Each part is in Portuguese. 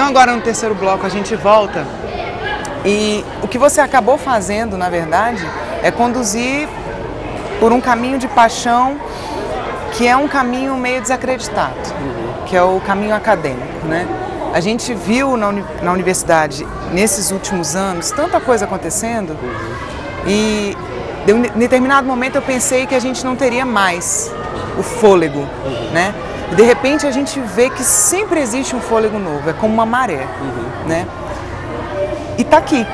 Então agora no terceiro bloco a gente volta e o que você acabou fazendo, na verdade, é conduzir por um caminho de paixão que é um caminho meio desacreditado, que é o caminho acadêmico, né? A gente viu na universidade, nesses últimos anos, tanta coisa acontecendo e em determinado momento eu pensei que a gente não teria mais o fôlego, né? E de repente a gente vê que sempre existe um fôlego novo, é como uma maré, né? E tá aqui,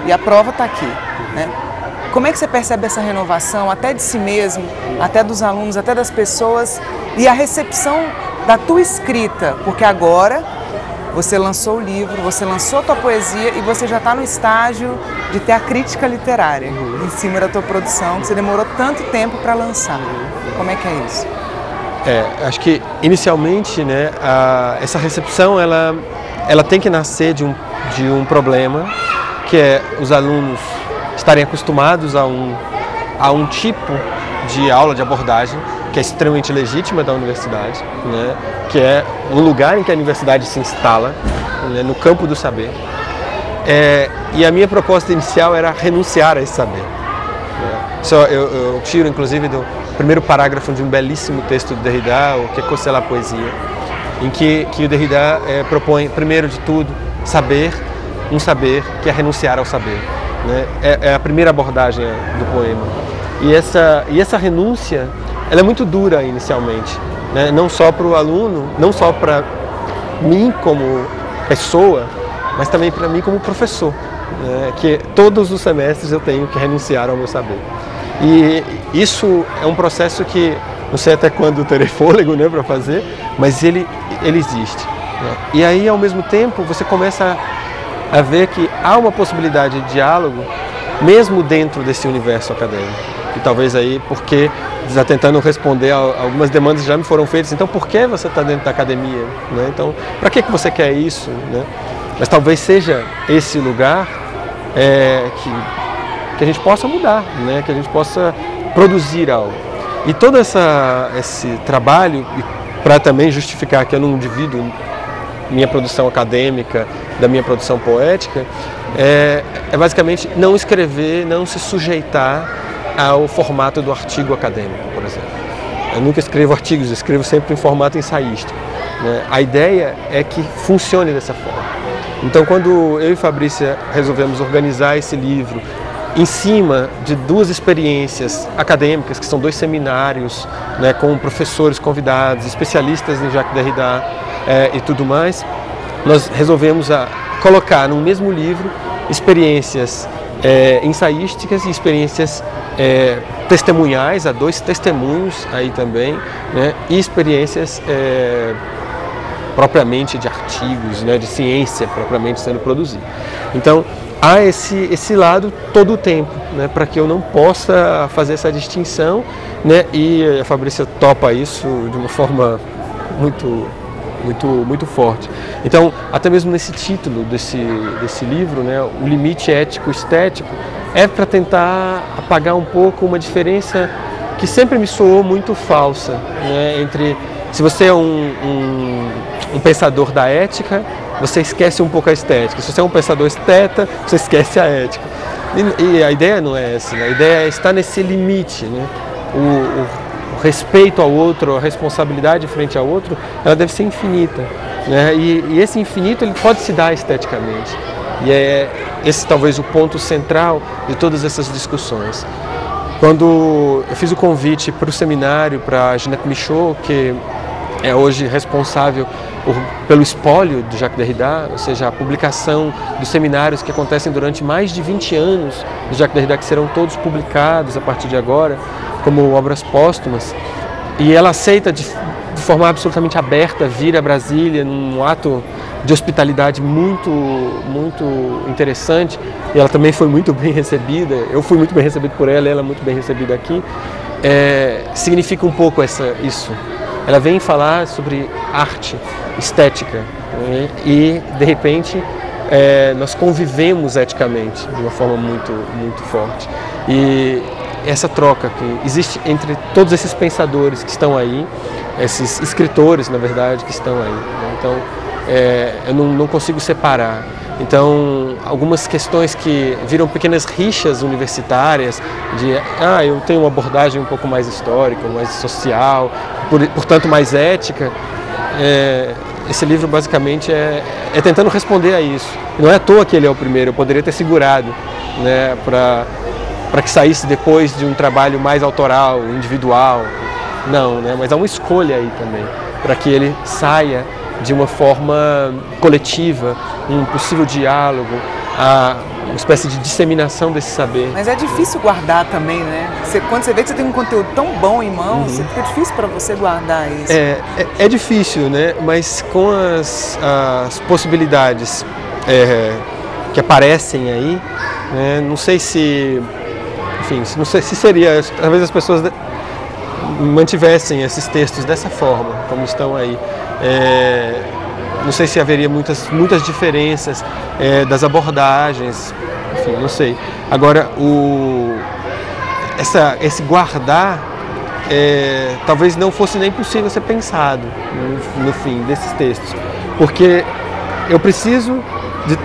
e a prova tá aqui, né? Como é que você percebe essa renovação, até de si mesmo, até dos alunos, até das pessoas, e a recepção da tua escrita? Porque agora você lançou o livro, você lançou a tua poesia e você já está no estágio de ter a crítica literária em cima da tua produção, que você demorou tanto tempo para lançar. Como é que é isso? Acho que inicialmente, né, essa recepção ela tem que nascer de um problema, que é os alunos estarem acostumados a um tipo de aula, de abordagem, que é extremamente legítima da universidade, né, que é um lugar em que a universidade se instala, né, no campo do saber. E a minha proposta inicial era renunciar a esse saber. Eu tiro, inclusive, do primeiro parágrafo de um belíssimo texto de Derrida, o Que c'est la poesia, em que o Derrida propõe, primeiro de tudo, um saber que é renunciar ao saber. Né? É a primeira abordagem do poema. E essa renúncia, ela é muito dura inicialmente, né? Não só para o aluno, não só para mim como pessoa, mas também para mim como professor, né? Que todos os semestres eu tenho que renunciar ao meu saber. E isso é um processo que não sei até quando terei fôlego, né, para fazer, mas ele existe. Né? E aí, ao mesmo tempo, você começa a ver que há uma possibilidade de diálogo, mesmo dentro desse universo acadêmico. E talvez aí, porque está tentando responder a algumas demandas que já me foram feitas, então por que você está dentro da academia? Né? Então, para que você quer isso? Né? Mas talvez seja esse lugar que a gente possa mudar, né? Que a gente possa produzir algo. E todo esse trabalho, para também justificar que eu não divido minha produção acadêmica da minha produção poética, é basicamente não escrever, não se sujeitar ao formato do artigo acadêmico, por exemplo. Eu nunca escrevo artigos, eu escrevo sempre em formato ensaístico. Né? A ideia é que funcione dessa forma. Então, quando eu e Fabrícia resolvemos organizar esse livro em cima de duas experiências acadêmicas, que são 2 seminários, né, com professores convidados, especialistas em Jacques Derrida e tudo mais, nós resolvemos colocar no mesmo livro experiências ensaísticas e experiências testemunhais, há 2 testemunhos aí também, né, e experiências propriamente de artigos, né, de ciência propriamente sendo produzida. Então, há esse lado todo o tempo, né, para que eu não possa fazer essa distinção, né, e a Fabrícia topa isso de uma forma muito forte. Então, até mesmo nesse título desse livro, né, o limite ético-estético, é para tentar apagar um pouco uma diferença que sempre me soou muito falsa, né, entre se você é um pensador da ética, você esquece um pouco a estética. Se você é um pensador esteta, você esquece a ética. E a ideia não é essa, né? A ideia é estar nesse limite, né? O respeito ao outro, a responsabilidade frente ao outro, ela deve ser infinita, né? E esse infinito ele pode se dar esteticamente. E é esse talvez o ponto central de todas essas discussões. Quando eu fiz o convite para o seminário, para a Ginette Michaud, que é hoje responsável pelo espólio do Jacques Derrida, ou seja, a publicação dos seminários que acontecem durante mais de 20 anos do Jacques Derrida, que serão todos publicados a partir de agora, como obras póstumas, e ela aceita de forma absolutamente aberta vir a Brasília num ato de hospitalidade muito interessante, e ela também foi muito bem recebida, eu fui muito bem recebido por ela muito bem recebida aqui, significa um pouco isso. Ela vem falar sobre arte, estética, né? E de repente nós convivemos eticamente de uma forma muito forte. E essa troca que existe entre todos esses pensadores que estão aí, esses escritores, na verdade, que estão aí, né? Então, eu não consigo separar. Então, algumas questões que viram pequenas rixas universitárias, eu tenho uma abordagem um pouco mais histórica, mais social, portanto mais ética, esse livro basicamente é tentando responder a isso. Não é à toa que ele é o primeiro, eu poderia ter segurado, né, para que saísse depois de um trabalho mais autoral, individual. Não, né, mas há uma escolha aí também, para que ele saia de uma forma coletiva, um possível diálogo, uma espécie de disseminação desse saber. Mas é difícil guardar também, né? Quando você vê que você tem um conteúdo tão bom em mãos, fica difícil para você guardar isso. É difícil, né? Mas com as possibilidades que aparecem aí, né? Não sei se, enfim, não sei se seria, talvez as pessoas mantivessem esses textos dessa forma, como estão aí. Não sei se haveria muitas diferenças das abordagens, enfim, não sei. Agora, esse guardar talvez não fosse nem possível ser pensado no fim desses textos, porque eu preciso de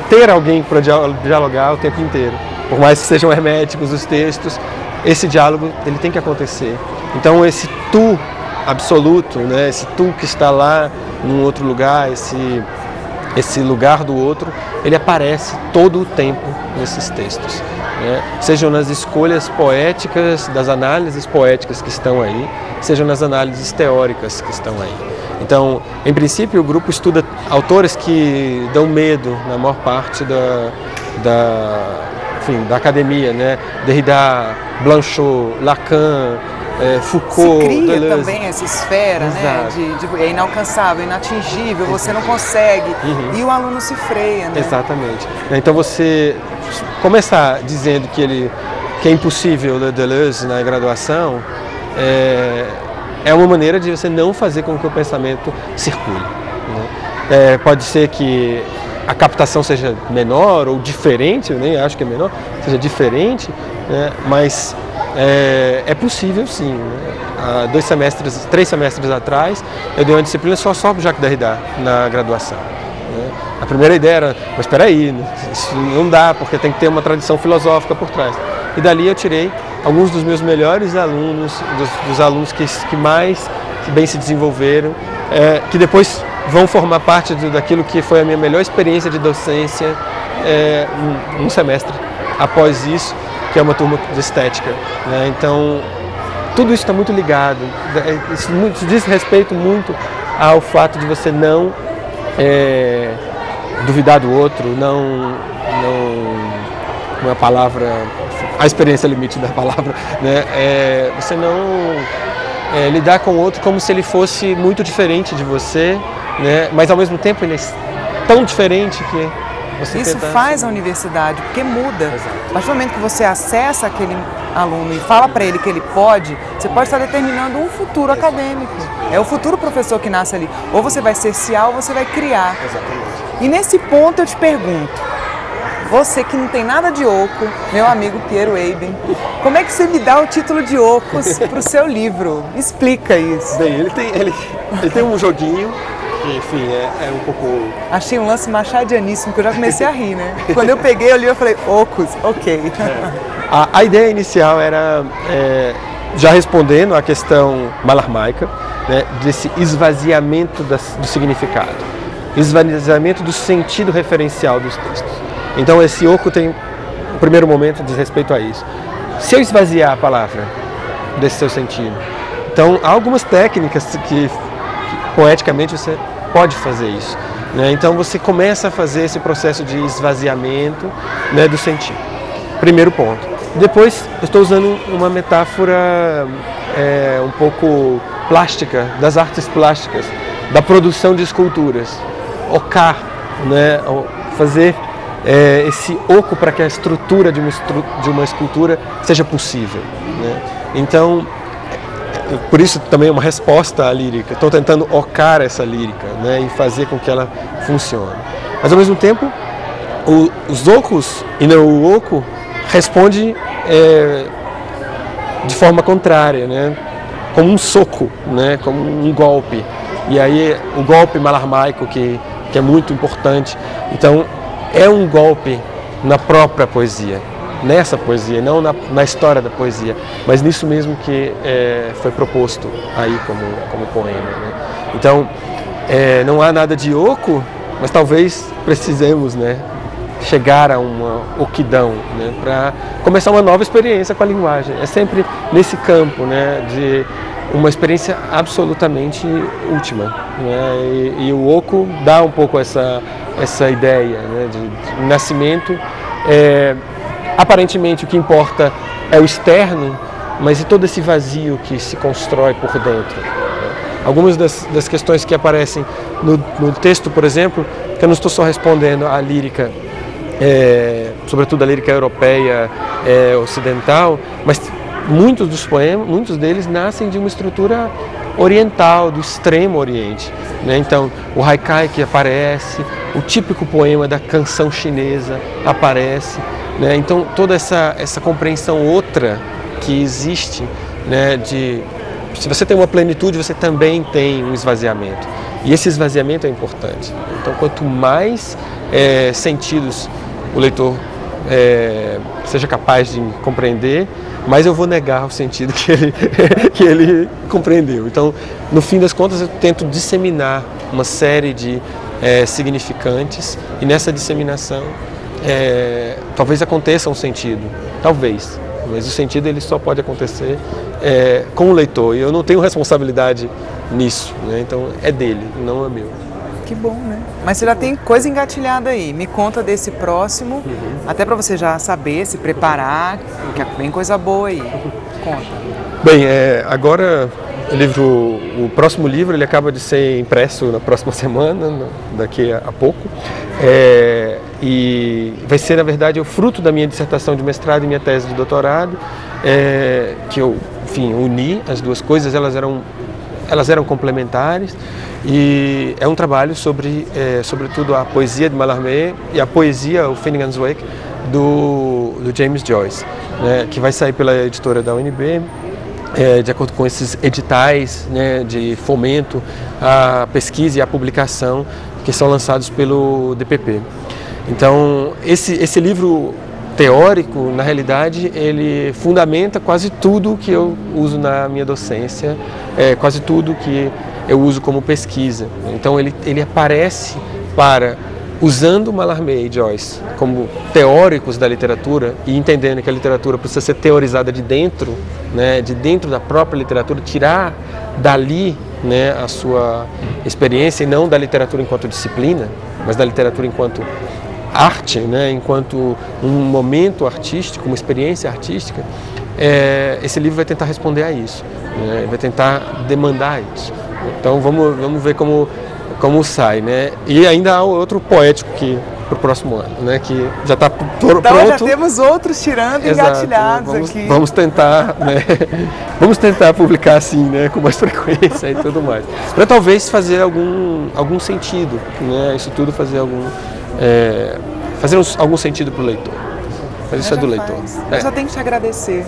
ter alguém para dialogar o tempo inteiro, por mais que sejam herméticos os textos, esse diálogo ele tem que acontecer. Então esse tu absoluto, né, esse tu que está lá num outro lugar, esse lugar do outro, ele aparece todo o tempo nesses textos, né? Sejam nas escolhas poéticas, das análises poéticas que estão aí, sejam nas análises teóricas que estão aí. Então, em princípio, o grupo estuda autores que dão medo na maior parte da academia, né? Derrida, Blanchot, Lacan, Foucault, se cria Deleuze. Também essa esfera, Exato. né? É inalcançável, inatingível, você não consegue, e o aluno se freia, né? Exatamente. Então você começar dizendo que é impossível ler Deleuze na graduação é uma maneira de você não fazer com que o pensamento circule, né? Pode ser que a captação seja menor ou diferente, eu nem acho que é menor, seja diferente, né? Mas é possível sim, né? Há 3 semestres atrás, eu dei uma disciplina só sobre Jacques Derrida na graduação, né? A primeira ideia era, mas espera aí, isso não dá, porque tem que ter uma tradição filosófica por trás. E dali eu tirei alguns dos meus melhores alunos, dos alunos que mais bem se desenvolveram, que depois vão formar parte daquilo que foi a minha melhor experiência de docência um semestre após isso, que é uma turma de estética, né? Então, tudo isso está muito ligado. Isso diz respeito muito ao fato de você não duvidar do outro, não uma palavra, a experiência limite da palavra, né? Você não lidar com o outro como se ele fosse muito diferente de você, né? Mas ao mesmo tempo ele é tão diferente que isso faz a universidade, porque muda. Exato. A partir do momento que você acessa aquele aluno e fala para ele que ele pode, você pode estar determinando um futuro acadêmico. É o futuro professor que nasce ali. Ou você vai cercear ou você vai criar. Exatamente. E nesse ponto eu te pergunto, você que não tem nada de oco, meu amigo Piero Eiben, como é que você me dá o título de ocos para o seu livro? Explica isso. Bem, ele tem um joguinho, que, enfim, é um pouco... Achei um lance machadianíssimo, que eu já comecei a rir, né? Quando eu peguei ali, eu falei, ocos, ok. A ideia inicial era, já respondendo à questão malarmaica, né, desse esvaziamento do significado, esvaziamento do sentido referencial dos textos. Então esse oco tem, o primeiro momento, diz respeito a isso. Se eu esvaziar a palavra desse seu sentido, então há algumas técnicas que poeticamente você pode fazer isso, né? Então você começa a fazer esse processo de esvaziamento, né, do sentido. Primeiro ponto. Depois eu estou usando uma metáfora um pouco plástica, das artes plásticas, da produção de esculturas. Ocar, né? Fazer esse oco para que a estrutura de uma escultura seja possível, né? Então, por isso também é uma resposta à lírica. Estou tentando ocar essa lírica, né, e fazer com que ela funcione. Mas ao mesmo tempo, os ocos e não o oco responde de forma contrária, né, como um soco, né, como um golpe. E aí o golpe malarmaico que que é muito importante. Então, é um golpe na própria poesia, nessa poesia, não na história da poesia, mas nisso mesmo que foi proposto aí como poema, né? Então, não há nada de oco, mas talvez precisemos, né, chegar a uma oquidão, né, para começar uma nova experiência com a linguagem. É sempre nesse campo, né, de uma experiência absolutamente última, né, e o oco dá um pouco essa ideia, né, de nascimento. Aparentemente o que importa é o externo, mas e todo esse vazio que se constrói por dentro. Algumas das questões que aparecem no texto, por exemplo, que eu não estou só respondendo à lírica, sobretudo a lírica europeia ocidental, mas muitos dos poemas, muitos deles nascem de uma estrutura oriental, do extremo oriente, né? Então, o haikai que aparece, o típico poema da canção chinesa aparece, né? Então, toda essa compreensão outra que existe, né, se você tem uma plenitude, você também tem um esvaziamento. E esse esvaziamento é importante. Então, quanto mais sentidos o leitor seja capaz de compreender, mais eu vou negar o sentido que ele compreendeu. Então, no fim das contas, eu tento disseminar uma série de significantes, e nessa disseminação talvez aconteça um sentido, talvez, mas o sentido ele só pode acontecer com o leitor, e eu não tenho responsabilidade nisso, né? Então é dele, não é meu. Que bom, né? Mas você já tem coisa engatilhada aí. Me conta desse próximo, até para você já saber, se preparar, que vem coisa boa aí. Conta. Bem, agora o próximo livro ele acaba de ser impresso na próxima semana, daqui a pouco, e vai ser, na verdade, o fruto da minha dissertação de mestrado e minha tese de doutorado, que eu, enfim, uni as duas coisas. Elas eram complementares, e é um trabalho sobretudo a poesia de Mallarmé e a poesia, o Finnegans Wake, do James Joyce, né, que vai sair pela editora da UNB, de acordo com esses editais, né, de fomento à pesquisa e à publicação que são lançados pelo DPP. Então, esse livro teórico, na realidade, ele fundamenta quase tudo que eu uso na minha docência, quase tudo que eu uso como pesquisa. Então ele aparece usando Mallarmé e Joyce como teóricos da literatura, e entendendo que a literatura precisa ser teorizada de dentro, né, de dentro da própria literatura, tirar dali, né, a sua experiência, e não da literatura enquanto disciplina, mas da literatura enquanto arte, né, enquanto um momento artístico, uma experiência artística. Esse livro vai tentar responder a isso, né, vai tentar demandar isso. Então vamos ver como sai, né? E ainda há outro poético para o próximo ano, né, que já está pronto. Então já temos outros tirando engatilhados aqui. Vamos tentar, né? Vamos tentar publicar assim, né, com mais frequência e tudo mais, para talvez fazer algum sentido, né? Isso tudo fazer algum sentido para o leitor. Mas isso é do leitor. Eu já tenho que te agradecer.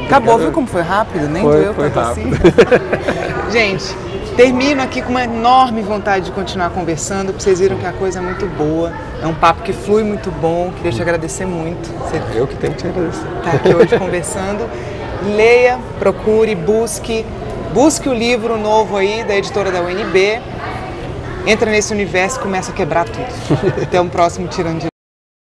Acabou, viu como foi rápido? Nem doeu tanto assim. Gente, termino aqui com uma enorme vontade de continuar conversando, porque vocês viram que a coisa é muito boa. É um papo que flui muito bom. Queria te agradecer muito. Eu que tenho que te agradecer. Está aqui hoje conversando. Leia, procure, busque o livro novo aí da editora da UNB. Entra nesse universo e começa a quebrar tudo. Até o próximo Tirando de